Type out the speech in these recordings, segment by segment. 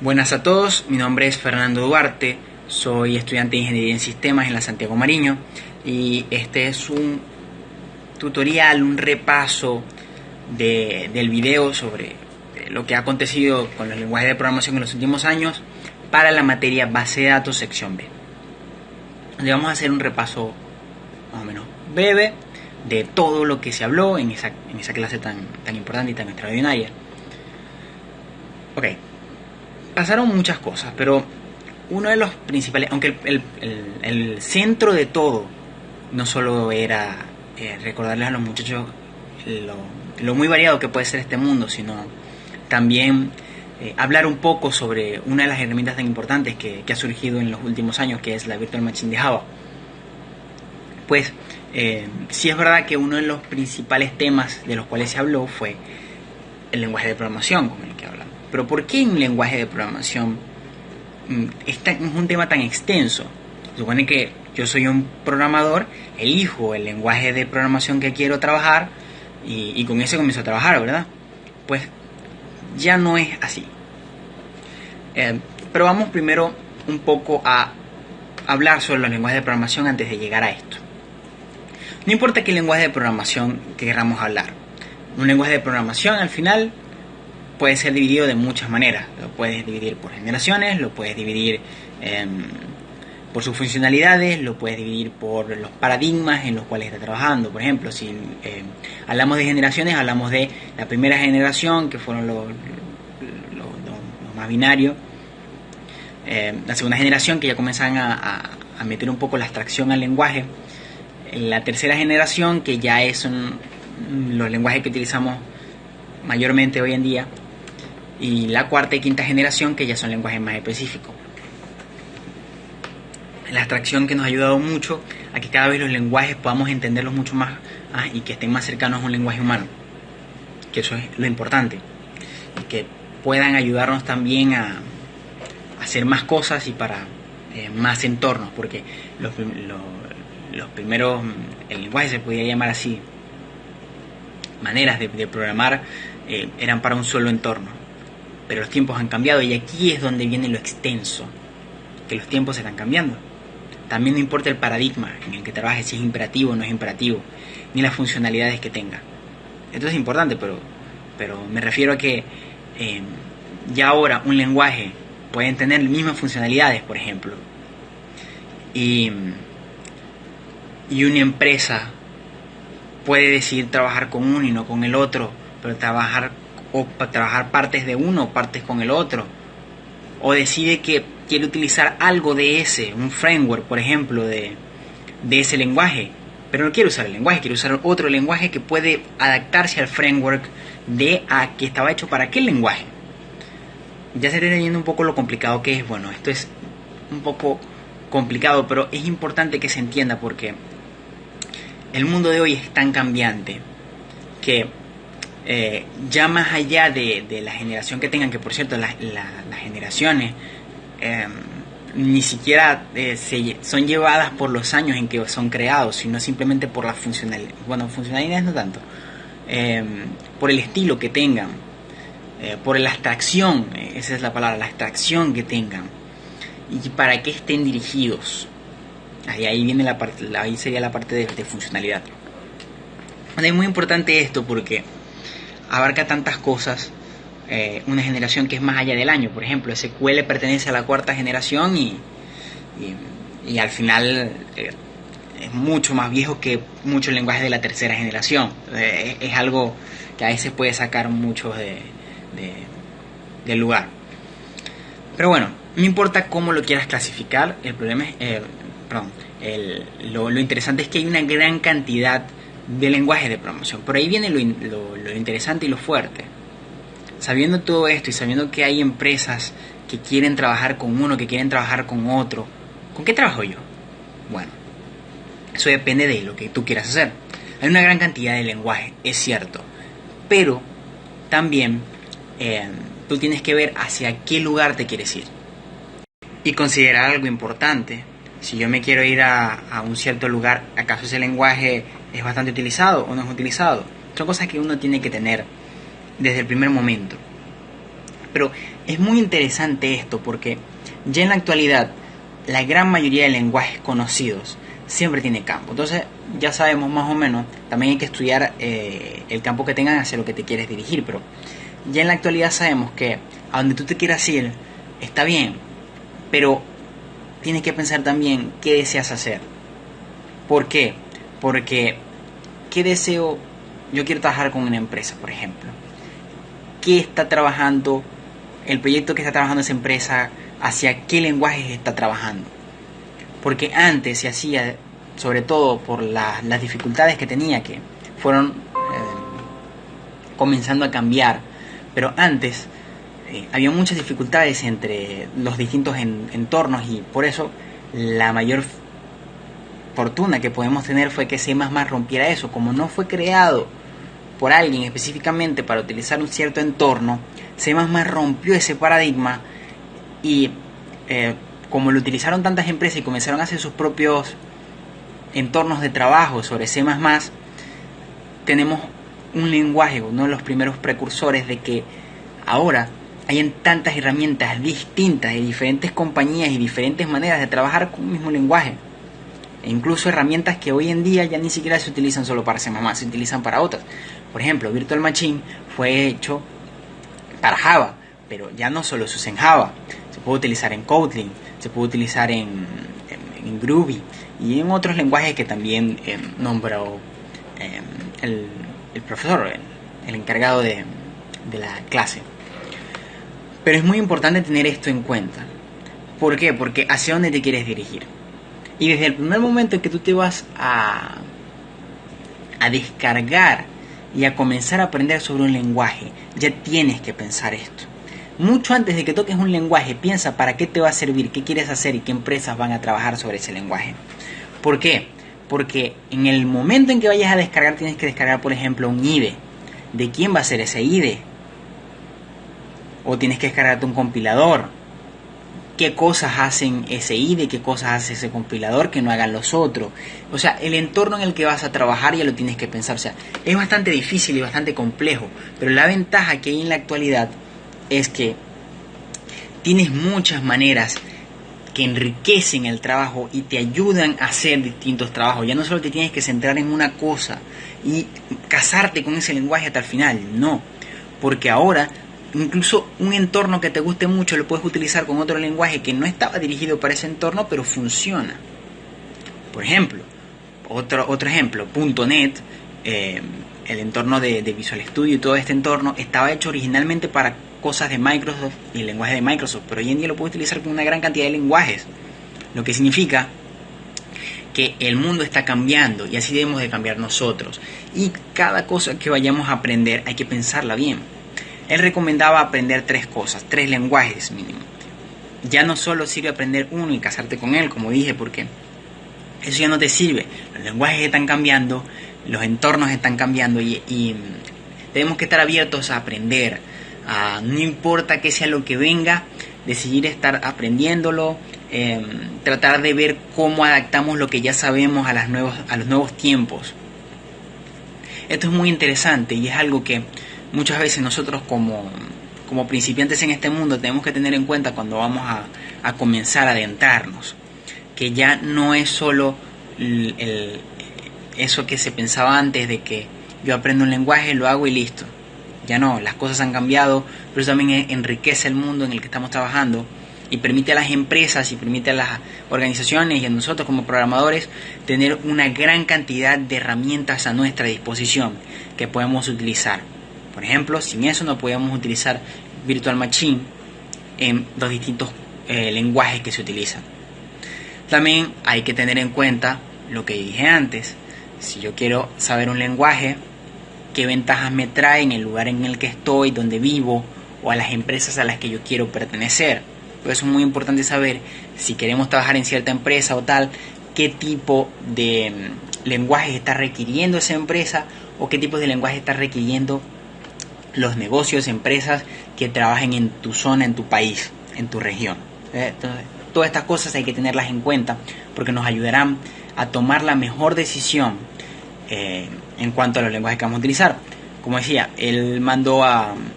Buenas a todos, mi nombre es Fernando Duarte, soy estudiante de Ingeniería en Sistemas en la Santiago Mariño y este es un tutorial, un repaso del video sobre lo que ha acontecido con los lenguajes de programación en los últimos años para la materia Base de Datos sección B. Donde vamos a hacer un repaso más o menos breve de todo lo que se habló en esa clase tan importante y tan extraordinaria. Ok. Pasaron muchas cosas, pero uno de los principales, aunque el centro de todo no solo era recordarles a los muchachos lo muy variado que puede ser este mundo, sino también hablar un poco sobre una de las herramientas tan importantes que ha surgido en los últimos años, que es la Virtual Machine de Java. Pues sí es verdad que uno de los principales temas de los cuales se habló fue el lenguaje de programación con el que hablamos. Pero ¿por qué un lenguaje de programación es un tema tan extenso? Se supone que yo soy un programador, elijo el lenguaje de programación que quiero trabajar y con ese comienzo a trabajar, ¿verdad? Pues ya no es así. Pero vamos primero un poco a hablar sobre los lenguajes de programación antes de llegar a esto. No importa qué lenguaje de programación queramos hablar. Un lenguaje de programación al final puede ser dividido de muchas maneras. Lo puedes dividir por generaciones, lo puedes dividir por sus funcionalidades, lo puedes dividir por los paradigmas en los cuales está trabajando. Por ejemplo, si hablamos de generaciones, hablamos de la primera generación, que fueron los más binarios. La segunda generación, que ya comienzan a meter un poco la abstracción al lenguaje. La tercera generación, que ya son los lenguajes que utilizamos mayormente hoy en día. Y la cuarta y quinta generación, que ya son lenguajes más específicos. La abstracción que nos ha ayudado mucho a que cada vez los lenguajes podamos entenderlos mucho más y que estén más cercanos a un lenguaje humano, que eso es lo importante, y que puedan ayudarnos también a hacer más cosas y para más entornos, porque los primeros, el lenguaje se podía llamar así, maneras de programar eran para un solo entorno. Pero los tiempos han cambiado y aquí es donde viene lo extenso, que los tiempos se están cambiando. También no importa el paradigma en el que trabajes, si es imperativo o no es imperativo, ni las funcionalidades que tenga. Esto es importante, pero me refiero a que ya ahora un lenguaje puede tener las mismas funcionalidades, por ejemplo, y una empresa puede decidir trabajar con uno y no con el otro, pero trabajar partes de uno, partes con el otro, o decide que quiere utilizar algo de un framework, por ejemplo, de ese lenguaje, pero no quiere usar el lenguaje, quiere usar otro lenguaje que puede adaptarse al framework que estaba hecho para aquel lenguaje. Ya se está entendiendo un poco lo complicado que es. Bueno, esto es un poco complicado, pero es importante que se entienda porque el mundo de hoy es tan cambiante que ya más allá de la generación que tengan, que por cierto las generaciones ni siquiera son llevadas por los años en que son creados, sino simplemente por las funcionalidades, funcionalidades no tanto, por el estilo que tengan, por la abstracción, esa es la palabra, la abstracción que tengan y para qué estén dirigidos. Ahí viene ahí sería la parte de funcionalidad. Es muy importante esto porque abarca tantas cosas. Una generación que es más allá del año, por ejemplo, SQL pertenece a la cuarta generación y al final es mucho más viejo que muchos lenguajes de la tercera generación. Es algo que a veces puede sacar mucho del lugar. Pero bueno, no importa cómo lo quieras clasificar, el problema es, lo interesante es que hay una gran cantidad de lenguajes de programación. Por ahí viene lo interesante y lo fuerte. Sabiendo todo esto y sabiendo que hay empresas que quieren trabajar con uno, que quieren trabajar con otro, ¿con qué trabajo yo? Bueno, eso depende de lo que tú quieras hacer. Hay una gran cantidad de lenguajes, es cierto, pero también tú tienes que ver hacia qué lugar te quieres ir y considerar algo importante. Si yo me quiero ir a un cierto lugar, ¿acaso ese lenguaje es bastante utilizado o no es utilizado? Son cosas que uno tiene que tener desde el primer momento. Pero es muy interesante esto porque ya en la actualidad la gran mayoría de lenguajes conocidos siempre tiene campo. Entonces ya sabemos más o menos, también hay que estudiar el campo que tengan hacia lo que te quieres dirigir, pero ya en la actualidad sabemos que a donde tú te quieras ir está bien, pero tienes que pensar también qué deseas hacer. ¿Por qué? Porque ¿qué deseo? Yo quiero trabajar con una empresa, por ejemplo. ¿Qué está trabajando? El proyecto que está trabajando esa empresa, ¿hacia qué lenguajes está trabajando? Porque antes se hacía, sobre todo por las dificultades que tenía, que fueron comenzando a cambiar, pero antes había muchas dificultades entre los distintos entornos, y por eso la mayor fortuna que podemos tener fue que C++ rompiera eso. Como no fue creado por alguien específicamente para utilizar un cierto entorno, C++ rompió ese paradigma y como lo utilizaron tantas empresas y comenzaron a hacer sus propios entornos de trabajo sobre C++, tenemos un lenguaje, uno de los primeros precursores de que ahora hayan tantas herramientas distintas de diferentes compañías y diferentes maneras de trabajar con un mismo lenguaje. E incluso herramientas que hoy en día ya ni siquiera se utilizan solo para C++, se utilizan para otras. Por ejemplo, Virtual Machine fue hecho para Java, pero ya no solo se usa en Java, se puede utilizar en Kotlin, se puede utilizar en Groovy y en otros lenguajes que también nombró el profesor, el encargado de la clase. Pero es muy importante tener esto en cuenta. ¿Por qué? Porque hacia dónde te quieres dirigir. Y desde el primer momento en que tú te vas a descargar y a comenzar a aprender sobre un lenguaje, ya tienes que pensar esto. Mucho antes de que toques un lenguaje, piensa para qué te va a servir, qué quieres hacer y qué empresas van a trabajar sobre ese lenguaje. ¿Por qué? Porque en el momento en que vayas a descargar, tienes que descargar, por ejemplo, un IDE. ¿De quién va a ser ese IDE? O tienes que descargarte un compilador. ¿Qué cosas hacen ese IDE? ¿Qué cosas hace ese compilador que no hagan los otros? O sea, el entorno en el que vas a trabajar ya lo tienes que pensar. O sea, es bastante difícil y bastante complejo. Pero la ventaja que hay en la actualidad es que tienes muchas maneras que enriquecen el trabajo y te ayudan a hacer distintos trabajos. Ya no solo te tienes que centrar en una cosa y casarte con ese lenguaje hasta el final. No, porque ahora incluso un entorno que te guste mucho lo puedes utilizar con otro lenguaje que no estaba dirigido para ese entorno, pero funciona. Por ejemplo, otro ejemplo, .NET, el entorno de Visual Studio y todo este entorno estaba hecho originalmente para cosas de Microsoft y el lenguaje de Microsoft, pero hoy en día lo puedes utilizar con una gran cantidad de lenguajes, lo que significa que el mundo está cambiando y así debemos de cambiar nosotros, y cada cosa que vayamos a aprender hay que pensarla bien. Él recomendaba aprender 3 cosas, 3 lenguajes mínimo. Ya no solo sirve aprender uno y casarte con él, como dije, porque eso ya no te sirve. Los lenguajes están cambiando, los entornos están cambiando y tenemos que estar abiertos a aprender. No importa que sea lo que venga, decidir estar aprendiéndolo, tratar de ver cómo adaptamos lo que ya sabemos a los nuevos tiempos. Esto es muy interesante y es algo que muchas veces nosotros como principiantes en este mundo tenemos que tener en cuenta cuando vamos a comenzar a adentrarnos, que ya no es solo eso que se pensaba antes de que yo aprendo un lenguaje, lo hago y listo. Ya no, las cosas han cambiado, pero eso también enriquece el mundo en el que estamos trabajando y permite a las empresas y permite a las organizaciones y a nosotros como programadores tener una gran cantidad de herramientas a nuestra disposición que podemos utilizar. Por ejemplo, sin eso no podíamos utilizar Virtual Machine en los distintos lenguajes que se utilizan. También hay que tener en cuenta lo que dije antes. Si yo quiero saber un lenguaje, qué ventajas me trae en el lugar en el que estoy, donde vivo, o a las empresas a las que yo quiero pertenecer. Por eso es muy importante saber si queremos trabajar en cierta empresa o tal, qué tipo de lenguajes está requiriendo esa empresa o qué tipo de lenguaje está requiriendo los negocios, empresas que trabajen en tu zona, en tu país, en tu región. Entonces, todas estas cosas hay que tenerlas en cuenta porque nos ayudarán a tomar la mejor decisión en cuanto a los lenguajes que vamos a utilizar. como decía, el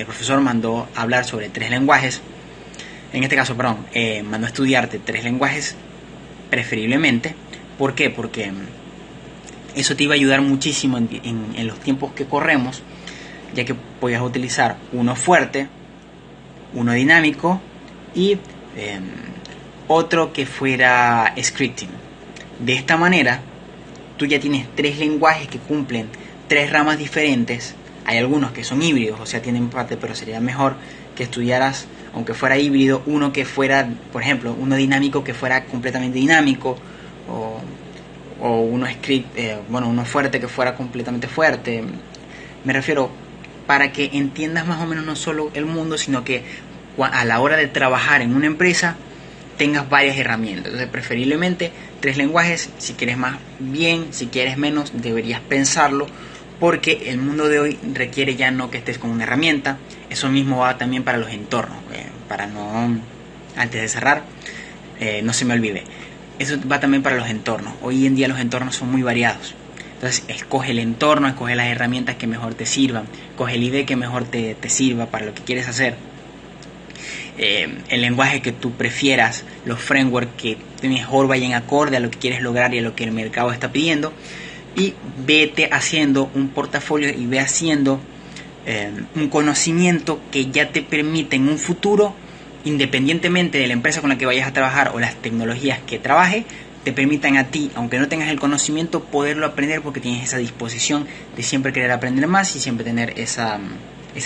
profesor mandó a hablar sobre 3 lenguajes. En este caso, mandó a estudiarte 3 lenguajes preferiblemente. ¿Por qué? Porque eso te iba a ayudar muchísimo en los tiempos que corremos, ya que podías utilizar uno fuerte, uno dinámico y otro que fuera scripting. De esta manera, tú ya tienes 3 lenguajes que cumplen 3 ramas diferentes. Hay algunos que son híbridos, o sea, tienen parte, pero sería mejor que estudiaras, aunque fuera híbrido, uno que fuera, por ejemplo, uno dinámico que fuera completamente dinámico, o uno uno fuerte que fuera completamente fuerte. Me refiero para que entiendas más o menos no solo el mundo, sino que a la hora de trabajar en una empresa tengas varias herramientas. Entonces, preferiblemente 3 lenguajes. Si quieres más, bien; si quieres menos, deberías pensarlo, porque el mundo de hoy requiere ya no que estés con una herramienta. Eso mismo va también para los entornos. Antes de cerrar, no se me olvide, eso va también para los entornos. Hoy en día los entornos son muy variados. Entonces, escoge el entorno, escoge las herramientas que mejor te sirvan, escoge el IDE que mejor te sirva para lo que quieres hacer. El lenguaje que tú prefieras, los frameworks que mejor vayan acorde a lo que quieres lograr y a lo que el mercado está pidiendo. Y vete haciendo un portafolio y ve haciendo un conocimiento que ya te permite en un futuro, independientemente de la empresa con la que vayas a trabajar o las tecnologías que trabajes, te permitan a ti, aunque no tengas el conocimiento, poderlo aprender, porque tienes esa disposición de siempre querer aprender más y siempre tener esa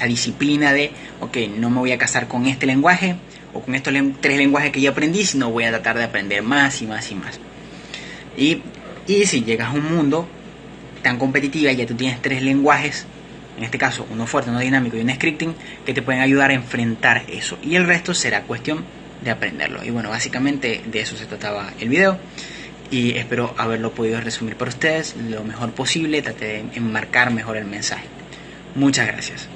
disciplina de, ok, no me voy a casar con este lenguaje o con estos 3 lenguajes que ya aprendí, sino voy a tratar de aprender más y más y más. Y si llegas a un mundo tan competitivo y ya tú tienes 3 lenguajes, en este caso uno fuerte, uno dinámico y un scripting, que te pueden ayudar a enfrentar eso, y el resto será cuestión de aprenderlo. Y bueno, básicamente de eso se trataba el video, y espero haberlo podido resumir para ustedes lo mejor posible. Traté de enmarcar mejor el mensaje. Muchas gracias.